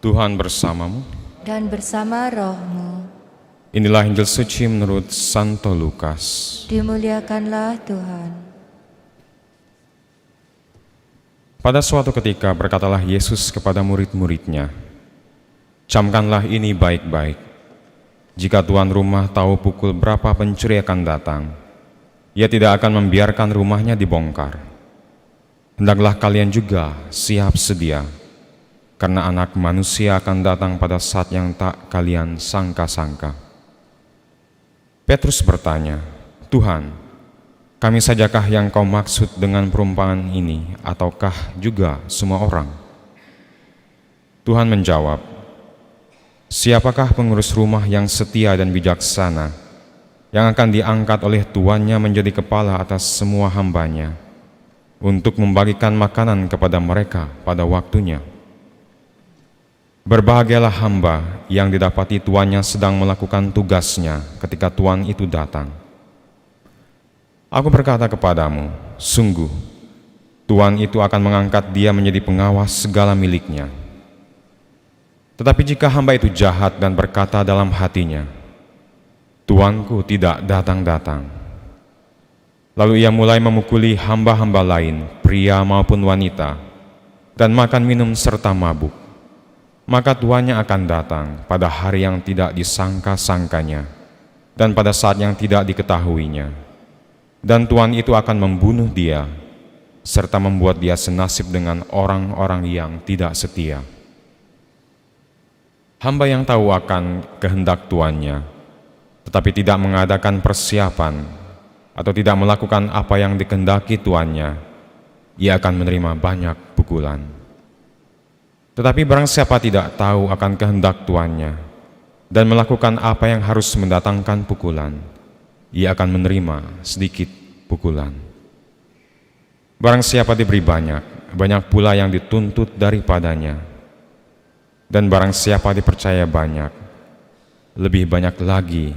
Tuhan bersamamu. Dan bersama rohmu. Inilah Injil suci menurut Santo Lukas. Dimuliakanlah Tuhan. Pada suatu ketika berkatalah Yesus kepada murid-muridnya, "Camkanlah ini baik-baik. Jika tuan rumah tahu pukul berapa pencuri akan datang, ia tidak akan membiarkan rumahnya dibongkar. Hendaklah kalian juga siap sedia, karena Anak Manusia akan datang pada saat yang tak kalian sangka-sangka." Petrus bertanya, "Tuhan, kami sajakah yang kau maksud dengan perumpamaan ini, ataukah juga semua orang?" Tuhan menjawab, "Siapakah pengurus rumah yang setia dan bijaksana, yang akan diangkat oleh tuannya menjadi kepala atas semua hambanya, untuk membagikan makanan kepada mereka pada waktunya? Berbahagialah hamba yang didapati tuannya sedang melakukan tugasnya ketika tuan itu datang. Aku berkata kepadamu, sungguh, tuan itu akan mengangkat dia menjadi pengawas segala miliknya. Tetapi jika hamba itu jahat dan berkata dalam hatinya, tuanku tidak datang-datang, lalu ia mulai memukuli hamba-hamba lain, pria maupun wanita, dan makan minum serta mabuk, maka tuannya akan datang pada hari yang tidak disangka-sangkanya dan pada saat yang tidak diketahuinya. Dan tuan itu akan membunuh dia, serta membuat dia senasib dengan orang-orang yang tidak setia. Hamba yang tahu akan kehendak tuannya, tetapi tidak mengadakan persiapan atau tidak melakukan apa yang dikehendaki tuannya, ia akan menerima banyak pukulan. Tetapi barang siapa tidak tahu akan kehendak tuannya dan melakukan apa yang harus mendatangkan pukulan, ia akan menerima sedikit pukulan. Barang siapa diberi banyak, banyak pula yang dituntut daripadanya. Dan barang siapa dipercaya banyak, lebih banyak lagi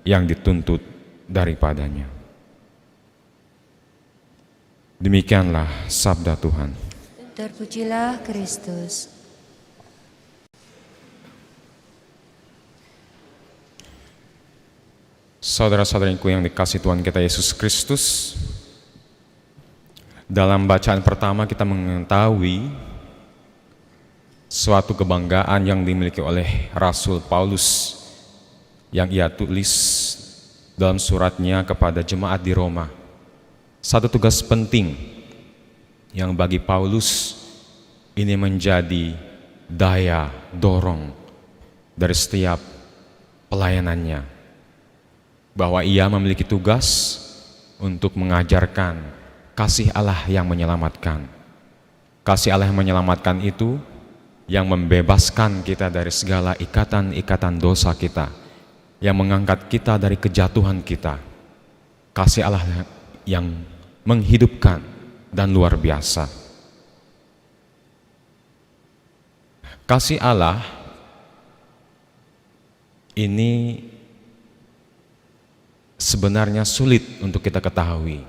yang dituntut daripadanya." Demikianlah sabda Tuhan. Terpujilah Kristus. Saudara-saudariku yang dikasihi Tuhan kita Yesus Kristus, dalam bacaan pertama kita mengetahui suatu kebanggaan yang dimiliki oleh Rasul Paulus yang ia tulis dalam suratnya kepada jemaat di Roma. Satu tugas penting yang bagi Paulus ini menjadi daya dorong dari setiap pelayanannya, bahwa ia memiliki tugas untuk mengajarkan kasih Allah yang menyelamatkan. Kasih Allah yang menyelamatkan itu yang membebaskan kita dari segala ikatan-ikatan dosa kita, yang mengangkat kita dari kejatuhan kita. Kasih Allah yang menghidupkan dan luar biasa. Kasih Allah ini sebenarnya sulit untuk kita ketahui.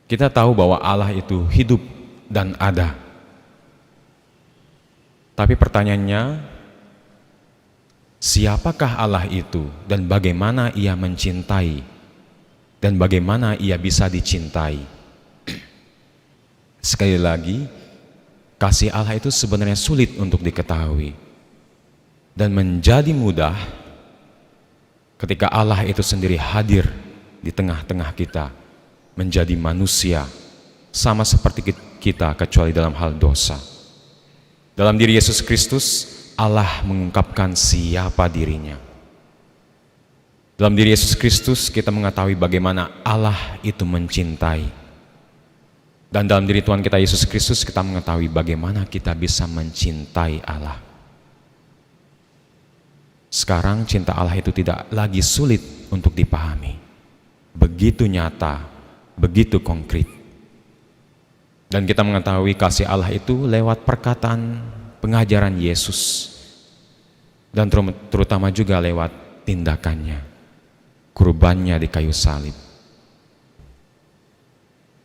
Kita tahu bahwa Allah itu hidup dan ada. Tapi pertanyaannya, siapakah Allah itu dan bagaimana ia mencintai dan bagaimana ia bisa dicintai? Sekali lagi, kasih Allah itu sebenarnya sulit untuk diketahui dan menjadi mudah ketika Allah itu sendiri hadir di tengah-tengah kita, menjadi manusia, sama seperti kita kecuali dalam hal dosa. Dalam diri Yesus Kristus, Allah mengungkapkan siapa dirinya. Dalam diri Yesus Kristus kita mengetahui bagaimana Allah itu mencintai. Dan dalam diri Tuhan kita Yesus Kristus kita mengetahui bagaimana kita bisa mencintai Allah. Sekarang cinta Allah itu tidak lagi sulit untuk dipahami. Begitu nyata, begitu konkret. Dan kita mengetahui kasih Allah itu lewat perkataan pengajaran Yesus. Dan terutama juga lewat tindakannya, kurbannya di kayu salib.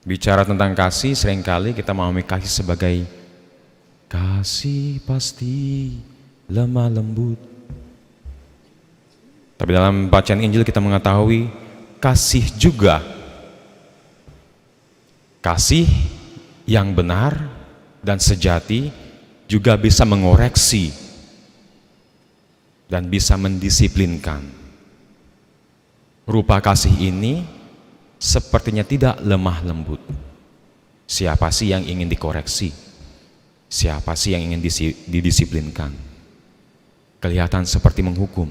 Bicara tentang kasih, seringkali kita memahami kasih sebagai Kasih pasti lemah lembut. Tapi dalam bacaan Injil kita mengetahui kasih juga, kasih yang benar dan sejati juga bisa mengoreksi dan bisa mendisiplinkan. Rupa kasih ini sepertinya tidak lemah lembut. Siapa sih yang ingin dikoreksi? Siapa sih yang ingin didisiplinkan? Kelihatan seperti menghukum.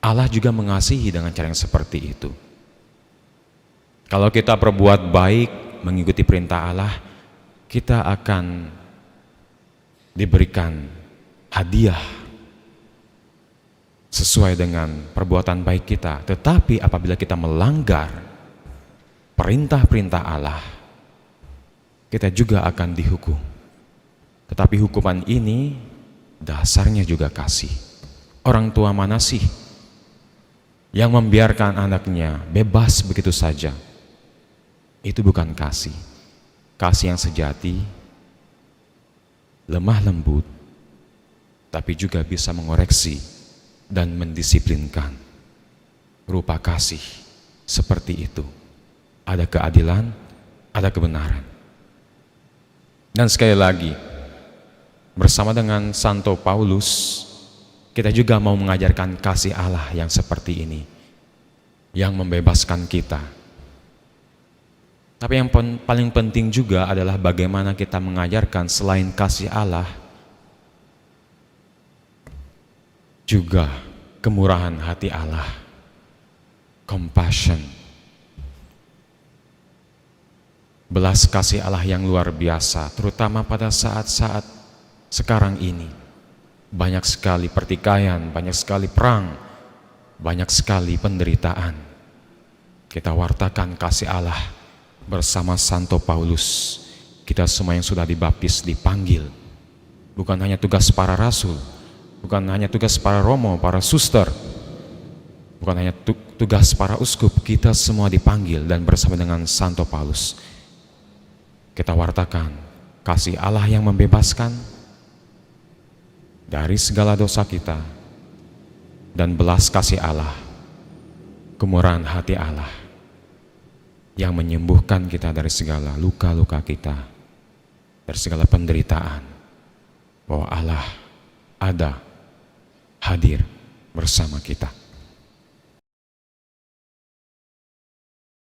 Allah juga mengasihi dengan cara yang seperti itu. Kalau kita berbuat baik, mengikuti perintah Allah, kita akan diberikan hadiah sesuai dengan perbuatan baik kita. Tetapi apabila kita melanggar perintah-perintah Allah, kita juga akan dihukum. Tetapi hukuman ini dasarnya juga kasih. Orang tua mana sih yang membiarkan anaknya bebas begitu saja? Itu bukan kasih. Kasih yang sejati, lemah lembut, tapi juga bisa mengoreksi dan mendisiplinkan. Rupa kasih seperti itu. Ada keadilan, ada kebenaran. Dan sekali lagi, bersama dengan Santo Paulus, kita juga mau mengajarkan kasih Allah yang seperti ini, yang membebaskan kita. Tapi yang paling penting juga adalah bagaimana kita mengajarkan selain kasih Allah, juga kemurahan hati Allah, compassion, belas kasih Allah yang luar biasa, terutama pada saat-saat sekarang ini. Banyak sekali pertikaian, banyak sekali perang, banyak sekali penderitaan. Kita wartakan kasih Allah bersama Santo Paulus. Kita semua yang sudah dibaptis dipanggil. Bukan hanya tugas para rasul, bukan hanya tugas para romo, para suster, bukan hanya tugas para uskup. Kita semua dipanggil dan bersama dengan Santo Paulus kita wartakan kasih Allah yang membebaskan dari segala dosa kita, dan belas kasih Allah, kemurahan hati Allah yang menyembuhkan kita dari segala luka-luka kita, dari segala penderitaan, bahwa Allah ada, hadir bersama kita.